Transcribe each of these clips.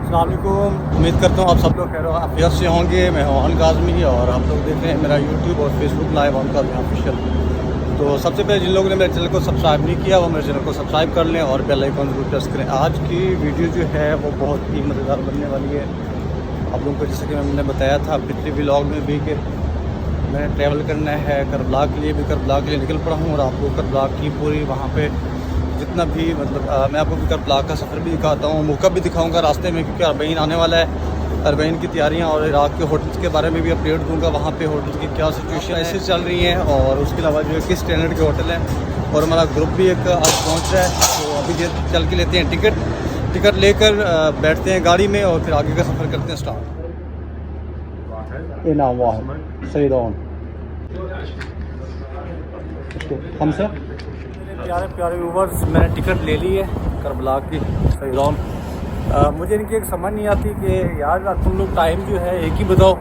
अस्सलाम वालेकुम। उम्मीद करता हूँ आप सब लोग खैर आफियत से होंगे। मैं हूँ काज़मी और आप लोग देख रहे हैं मेरा यूट्यूब और फेसबुक लाइव ऑनकाज़मी ऑफिशियल। तो सबसे पहले जिन लोगों ने मेरे चैनल को सब्सक्राइब नहीं किया वो मेरे चैनल को सब्सक्राइब कर लें और बेल आइकन जरूर प्रेस करें। आज की वीडियो जो है वो बहुत ही मज़ेदार बनने वाली है। आप लोगों को जैसे कि मैंने बताया था पिछले व्लॉग में भी कि मैंने ट्रैवल करना है करबला के लिए, भी करबला के लिए निकल पड़ा हूँ और आपको करबला की पूरी वहाँ पे जितना भी मतलब मैं आपको करबला का सफ़र भी दिखाता हूँ, मौका भी दिखाऊंगा रास्ते में, क्योंकि अरबईन आने वाला है। अरबईन की तैयारियाँ और इराक़ के होटल्स के बारे में भी अपडेट दूंगा, वहाँ पे होटल्स की क्या सिचुएशन ऐसे चल रही हैं और उसके अलावा जो है किस स्टैंडर्ड के होटल हैं। और हमारा ग्रुप भी एक आज पहुँच रहा है, तो अभी चल के लेते हैं टिकट लेकर बैठते हैं गाड़ी में और फिर आगे का सफ़र करते हैं स्टार्ट। इनाम वाह सही हम से प्यारे व्यूवर्स, मैंने टिकट ले ली है करबला की सही रौन। मुझे इनकी एक समझ नहीं आती कि यार तुम लोग टाइम जो है एक ही बताओ,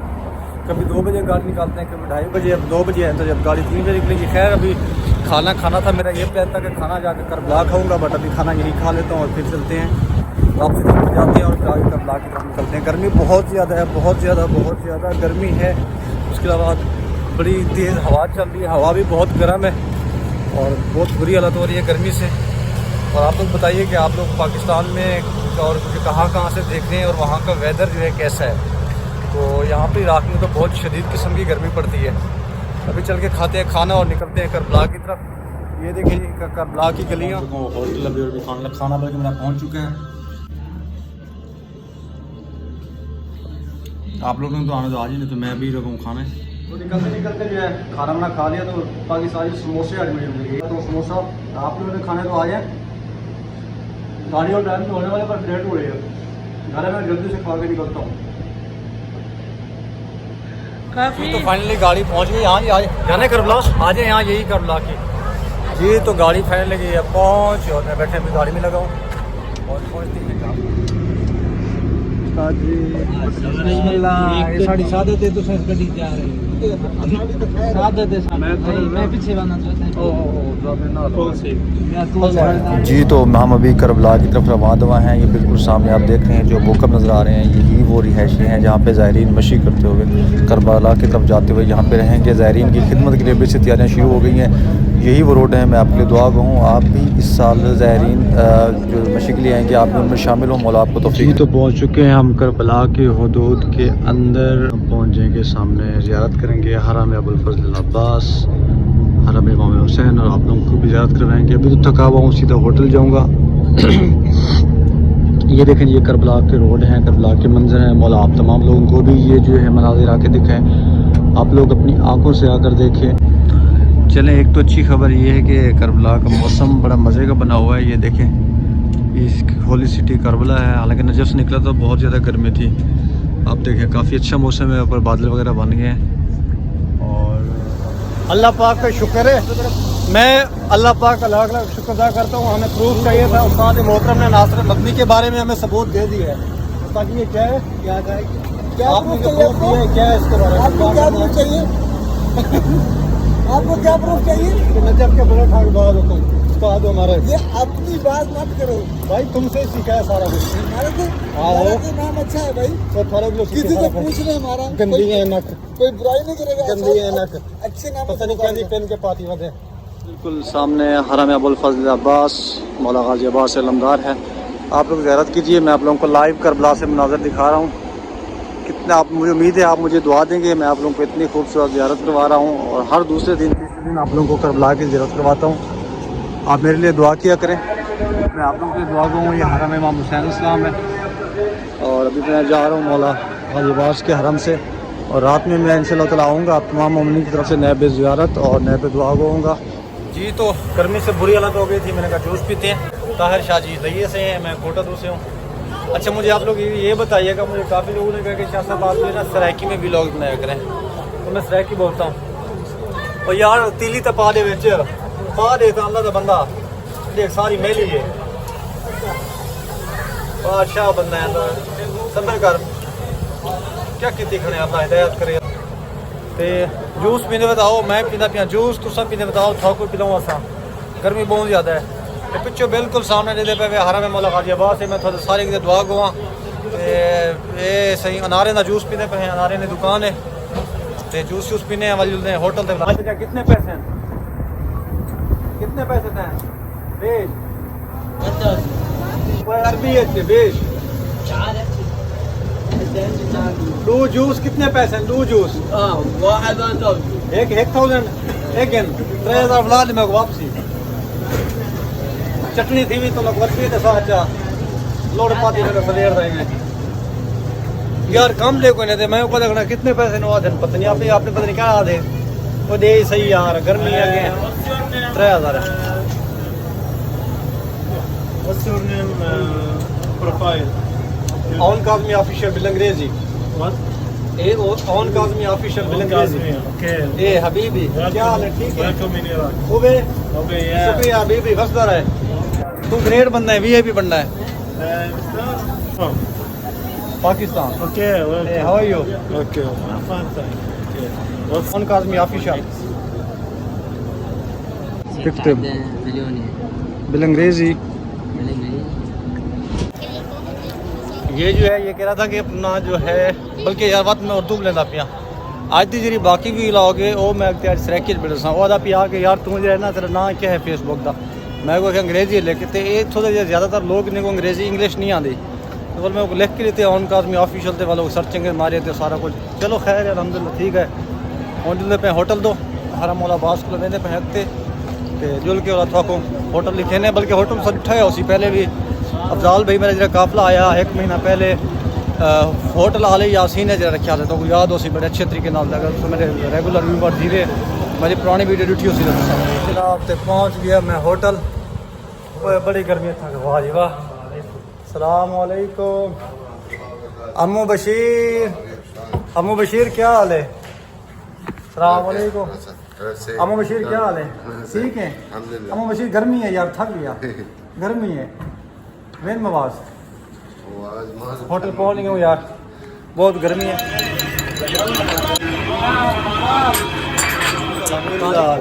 कभी 2 बजे गाड़ी निकालते हैं, कभी 2:30 बजे, अब 2 बजे है तो जब गाड़ी 3 बजे निकलेगी। खैर अभी खाना था, मेरा ये प्लान था कि खाना जाकर करबला खाऊंगा, बट अभी खाना यहीं खा लेता हूँ और फिर चलते हैं वापसी तरफ जाते हैं और फिर आगे करबला की तरफ निकलते हैं। गर्मी बहुत ज़्यादा है, बहुत ज़्यादा गर्मी है। उसके अलावा बड़ी तेज़ हवा चल रही है, हवा भी बहुत गर्म है और बहुत बुरी हालत हो रही है गर्मी से। और आप लोग बताइए कि आप लोग पाकिस्तान में और कहाँ से देख रहे हैं और वहाँ का वेदर जो है कैसा है। तो यहाँ पे इराक़ में तो बहुत शदीद किस्म की गर्मी पड़ती है। अभी चल के खाते हैं खाना और निकलते हैं करबला की तरफ। ये देखिए करबला की गलियाँ, होटल अभी और भी खाना बल्कि मेरा पहुँच चुका है। आप लोगों ने तो आने तो आज ही नहीं, तो मैं भी रखूँ खाने। तो निकलते जो है खाना वाना खा लिया तो बाकी सारी समोसे आज मुझे मिल गई। तो समोसा आप लोगों ने खाने तो आ जाए, गाड़ी और टाइम तो होने वाले पर लेट हो रही है। घर में जल्दी से खा के निकलता हूँ। काफ़ी तो फाइनली गाड़ी पहुँच गई यहाँ। आज जाने करबला आ जाए यहाँ, यही करबला की जी। तो गाड़ी फाइनल गई है पहुँच और मैं बैठे भी गाड़ी में लगा हूँ और पहुँचती है जी। तो हम अभी करबला की तरफ रवाना हुआ हैं। ये बिल्कुल सामने आप देख रहे हैं जो मौक़िफ़ नज़र आ रहे हैं, यही वो रिहायशी हैं जहाँ पे ज़ायरीन मशी करते हुए करबला की तरफ जाते हुए यहाँ पे रहेंगे। ज़ायरीन की खिदमत के लिए भी से तैयारियाँ शुरू हो गई हैं। यही वो रोड है, मैं आपके लिए दुआ कहूँ आप भी इस साल ज़ायरीन जो मशी के लिए आएंगे आप भी उनमें शामिल हो, मौला आपको तौफीक। तो पहुँच चुके हैं हम करबला के हुदूद के अंदर, पहुँच जाएंगे सामने ज़ियारत करेंगे हरम अबुल फज़ल अब्बास, हरम इमाम हुसैन और आप लोगों को भी ज़ियारत करवाएंगे। अभी तो थका हुआ हूँ, सीधा होटल जाऊँगा। ये देखें ये करबला के रोड हैं, करबला के मंजर हैं। मौला आप तमाम लोगों को भी ये जो है मनाज़िर आके दिखाएँ, आप लोग अपनी आँखों से आकर देखें। चलें, एक तो अच्छी खबर ये है कि करबला का मौसम बड़ा मज़े का बना हुआ है। ये देखें इस होली सिटी करबला है, हालांकि नजर से निकला तो बहुत ज़्यादा गर्मी थी। आप देखें काफ़ी अच्छा मौसम है, ऊपर बादल वगैरह बन गए हैं और अल्लाह पाक का शुक्र है। मैं अल्लाह पाक का शुक्र अदा करता हूँ। हमें प्रूफ चाहिए था, उस्ताद मोहतरम ने नासिर मदनी के बारे में हमें सबूत दे दिया है। उस्ताद ये क्या है, आपने जो प्रूफ दिया है क्या है इसके बारे में? आपको क्या प्रूफ चाहिए? आपको क्या प्रूफ चाहिए? नजब के बड़े ठाक बाद उस्ताद हमारे। ये अपनी बात मत करो भाई, तुमसे सीखा है सारा कुछ। हमारा तो नाम अच्छा है भाई, तो थोड़ा किसी को पूछ ले हमारा गंदी है नक, कोई बुराई नहीं करेगा। गंदी है नक, अच्छे नाम पता नहीं क्या पेन के पाती वजह। बिल्कुल सामने हरम अबुल फज़ल अब्बास मौला गाजी अब्बास अलमदार है। आप लोग ज़ियारत कीजिए, मैं आप लोगों को लाइव करबला से मनाज़र दिखा रहा हूँ। कितना आप मुझे उम्मीद है आप मुझे दुआ देंगे। मैं आप लोगों को इतनी खूबसूरत ज़ियारत करवा रहा हूँ और हर दूसरे दिन तीसरे दिन आप लोगों को करबला की ज़ियारत करवाता हूँ। आप मेरे लिए दुआ किया करें, मैं आप लोगों के लिए दुआ करूँ। ये हरम इमाम हुसैन इस्लाम है और अभी मैं जा रहा हूँ मौला गाजी अब्बास के हरम से और रात में मैं इंशाअल्लाह ताला आऊँगा आप तमाम मोमिनीन की तरफ से नए पे ज़ियारत और नए पे दुआ कहूँगा जी। तो गर्मी से बुरी हालत हो गई थी, मैंने कहा जूस पीते हैं। ताहिर शाह जी दहिए से हैं, मैं कोटा 2 से हूँ। अच्छा मुझे आप लोग ये बताइएगा, मुझे काफ़ी लोगों ने कहा कि शाह साहब आप जो है ना सराइकी में भी व्लॉग बनाया करें, तो मैं सराइकी बोलता हूँ। और यार तीली तो पा दे विच पा दे तो अल्लाह का बंदा देख सारी मेली है, बादशाह बंदा है तो सबर कर क्या कितनी खड़े अल्लाह हिदायत करे। तो जूस पीने बताओ, मैं पीना पिया जूस, तुम पीने बताओ था कोई पिलाऊँ असा, गर्मी बहुत ज़्यादा है। पिछो बिल्कुल सामने दे पे हरम मौला गाजी अब्बास से मैं थोड़े सारे की दुआ गवा ये सही अनारे ना जूस पीने पे हैं, अनारे ने दुकान है ते जूस पीने वाली होटल तक। अच्छा कितने पैसे हैं, कितने पैसे थे बेच अरबी है बेच दो जूस कितने पैसे हैं, दो जूस एक 1000 एक 3000 बुला ली मैं वापसी। चटनी थी भी तो लोग वर्ती तो अच्छा लोड पाती मेरे फलेर रहेंगे यार कम ले कोई नहीं थे। मैं पता करना कितने पैसे नो आधे पता नहीं आपने पता नहीं क्या आधे वो दे सही यार गर्मी आगे 3000 है। What's your name, profile? On Kazmi official बिलंग्रेजी What? ए ऑन काज़मी ऑफिशियल बिलंग्रेजी Okay. ए हबीबी क्या हाल है, ठीक है Welcome in Iraq. खूबे Okay, yeah. शुक्रिया हबीबी फसदा रहे। तू ग्रेड बनना है वीआईपी बनना है Oh, Pakistan. okay, welcome. How are you Okay. I'm fine, thank you. Okay. What's on Kazmi official बिलंग्रेजी। ये जो है ये कह रहा था कि अपना जो है बल्कि यार बात मैं उर्दू लेना पिया आज दी जी बाकी भी लाओगे वो मैं अख्तियार सरेकिल बिल सा ओदा पिया कि यार तू जो है ना तेरा ना क्या है फेसबुक का मैं को अंग्रेजी लिख के ये थोड़ा जिहा ज़्यादातर लोग ने को अंग्रेजी इंग्लिश नहीं आती तो बोल मैं लिख के लेते ऑन काज़मी ऑफिशियल थे वालों सर्चिंग मारे थे सारा कुछ। चलो खैर अलहमदुलिल्लाह ठीक है होटल पे होटल दो हरा मौला बास को लेने पे हकते जुल के थोको होटल लिखे ने बल्कि होटल सब ठा है उसी पहले भी अफजाल भाई मेरा जरा काफिला आया 1 महीना पहले होटल आले यासीन है जरा रखा था तो याद हो सी बड़े अच्छे तरीके नाल लगा तो मेरे रेगुलर व्यूवर धीरे मेरी पुरानी वीडियो ड्यूटी उसी जनाब तक पहुँच गया मैं होटल। बड़ी गर्मी था वाह जी वाह। सलाम वालेकुम अम्मू बशीर क्या हाल है। सलाम वालेकुम अम्मू बशीर क्या हाल है, ठीक है अम्मू बशीर। गर्मी है यार थक गया गर्मी है मेन मवाज होटल पहुँच गए हूँ यार बहुत गर्मी है।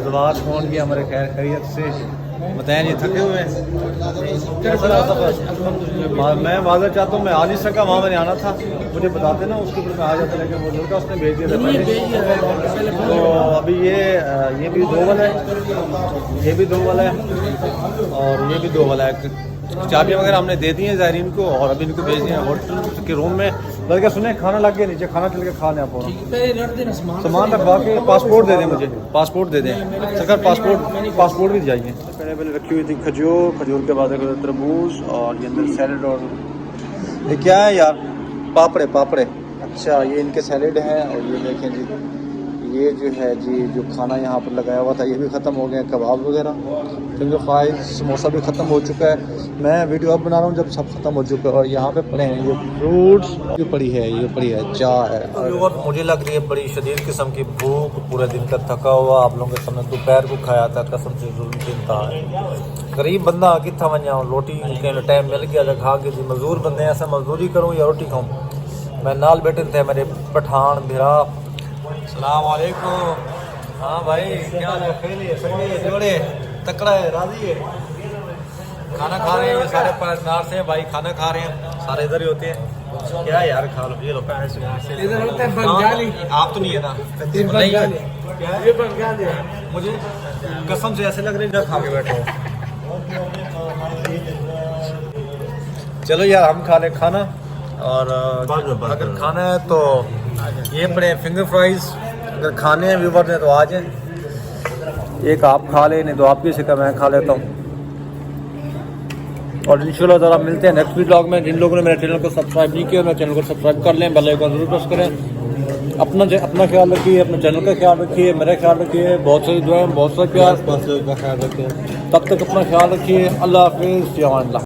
जवाब पहुँच गया हमारे खैर खैरियत से बताया नहीं थके हुए हैं। मैं माजर चाहता हूँ मैं आ नहीं सका वहाँ मैंने आना था मुझे बताते ना उसके ऊपर मैं आ जाता लेकिन वो लड़का उसने भेज दिया था पहले। तो अभी ये भी 2 वाला है ये भी 2 वाला है और ये भी 2 वाला है। चाबियाँ वगैरह हमने दे दी हैं ज़ायरीन को और अभी इनको भेज दिए हैं होटल के रूम में। बल्कि सुने खाना लग गया नीचे खाना चल के खा लें आप सामान रखवा के पासपोर्ट दे दें मुझे पासपोर्ट दे दें सरकार पासपोर्ट भी जाइए। पहले रखी हुई थी खजूर के बाद तरबूज और ये अंदर सैलड और ये क्या है यार पापड़े। अच्छा ये इनके सैलड हैं और ये देखें जी ये जो है जी जो खाना यहाँ पर लगाया हुआ था ये भी ख़त्म हो गया कबाब वगैरह फिंगर फ्राइज समोसा भी ख़त्म हो चुका है। मैं वीडियो अब बना रहा हूँ जब सब ख़त्म हो चुका है और यहाँ पे पड़े हैं ये फ्रूट्स ये पड़ी है चाय है। मुझे लग रही है बड़ी शदीद किस्म की भूख पूरे दिन का थका हुआ आप लोगों के सामने दोपहर को खाया था कसम से दिन था गरीब बंदा कितना वञा रोटी टाइम मिल गया खा के मजदूर बंदे ऐसा मजदूरी करूँ या रोटी खाऊँ। मैं नाल बैठे थे मेरे पठान भिरा। सलाम वालेकुम। हाँ भाई क्या जोड़े तकड़ा है राजी है खाना खा रहे हैं सारे नार से भाई खाना खा रहे हैं सारे इधर ही होते हैं क्या यार खा लो ये लो इधर होते हैं बंगाली आप तो नहीं है ना मुझे कसम से ऐसे लग रहे हैं खा के बैठे हो। चलो यार हम खा ले खाना और अगर खाना है तो ये पड़े फिंगर फ्राइज अगर खाने हैं व्यूवर ने तो आ जाए एक आप खा ले नहीं तो आप भी सिखा मैं खा लेता हूँ। और इंशाल्लाह ताला मिलते हैं नेक्स्ट व्लॉग में। जिन लोगों ने मेरे चैनल को सब्सक्राइब नहीं किया मेरे चैनल को सब्सक्राइब कर लें बेल आइकन जरूर प्रेस करें। अपना ख्याल रखिए अपने चैनल का ख्याल रखिए मेरा ख्याल रखिए बहुत सारी दुआएं बहुत सारा प्यार का ख्याल रखिए तब तक अपना ख्याल रखिए। अल्लाह हाफिज़।